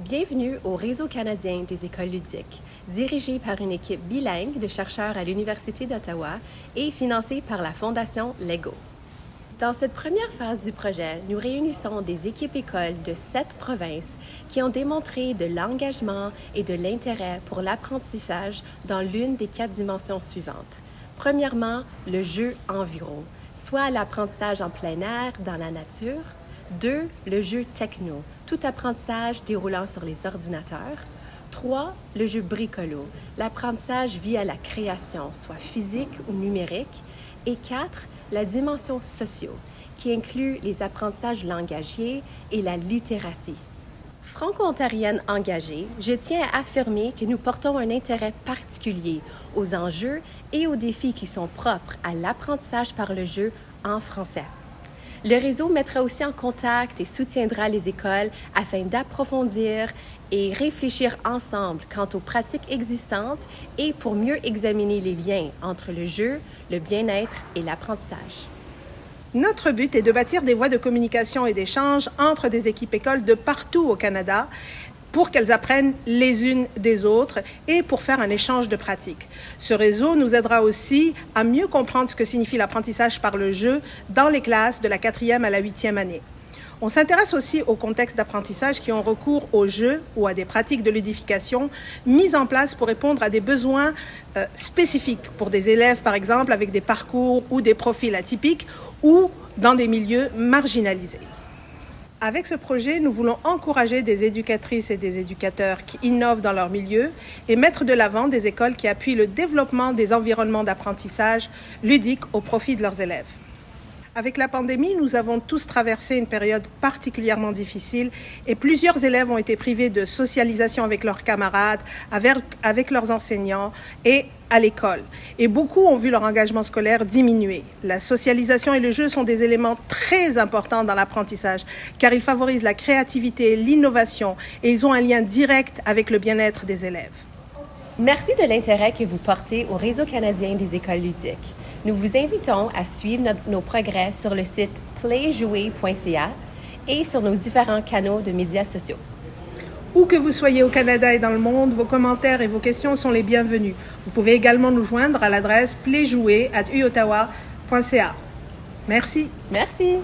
Bienvenue au Réseau canadien des écoles ludiques, dirigé par une équipe bilingue de chercheurs à l'Université d'Ottawa et financée par la Fondation LEGO. Dans cette première phase du projet, nous réunissons des équipes écoles de 7 provinces qui ont démontré de l'engagement et de l'intérêt pour l'apprentissage dans l'une des 4 dimensions suivantes. Premièrement, le jeu enviro, soit l'apprentissage en plein air dans la nature. 2. Le jeu techno, tout apprentissage déroulant sur les ordinateurs. 3. Le jeu bricolo, l'apprentissage via la création, soit physique ou numérique. Et 4. La dimension socio, qui inclut les apprentissages langagiers et la littératie. Franco-ontarienne engagée, je tiens à affirmer que nous portons un intérêt particulier aux enjeux et aux défis qui sont propres à l'apprentissage par le jeu en français. Le réseau mettra aussi en contact et soutiendra les écoles afin d'approfondir et réfléchir ensemble quant aux pratiques existantes et pour mieux examiner les liens entre le jeu, le bien-être et l'apprentissage. Notre but est de bâtir des voies de communication et d'échange entre des équipes écoles de partout au Canada pour qu'elles apprennent les unes des autres et pour faire un échange de pratiques. Ce réseau nous aidera aussi à mieux comprendre ce que signifie l'apprentissage par le jeu dans les classes de la 4e à la 8e année. On s'intéresse aussi aux contextes d'apprentissage qui ont recours aux jeux ou à des pratiques de ludification mises en place pour répondre à des besoins spécifiques pour des élèves, par exemple, avec des parcours ou des profils atypiques ou dans des milieux marginalisés. Avec ce projet, nous voulons encourager des éducatrices et des éducateurs qui innovent dans leur milieu et mettre de l'avant des écoles qui appuient le développement des environnements d'apprentissage ludiques au profit de leurs élèves. Avec la pandémie, nous avons tous traversé une période particulièrement difficile et plusieurs élèves ont été privés de socialisation avec leurs camarades, avec leurs enseignants et à l'école. Et beaucoup ont vu leur engagement scolaire diminuer. La socialisation et le jeu sont des éléments très importants dans l'apprentissage car ils favorisent la créativité, l'innovation et ils ont un lien direct avec le bien-être des élèves. Merci de l'intérêt que vous portez au Réseau canadien des écoles ludiques. Nous vous invitons à suivre nos progrès sur le site playjouer.ca et sur nos différents canaux de médias sociaux. Où que vous soyez au Canada et dans le monde, vos commentaires et vos questions sont les bienvenus. Vous pouvez également nous joindre à l'adresse playjouer@uottawa.ca. Merci. Merci.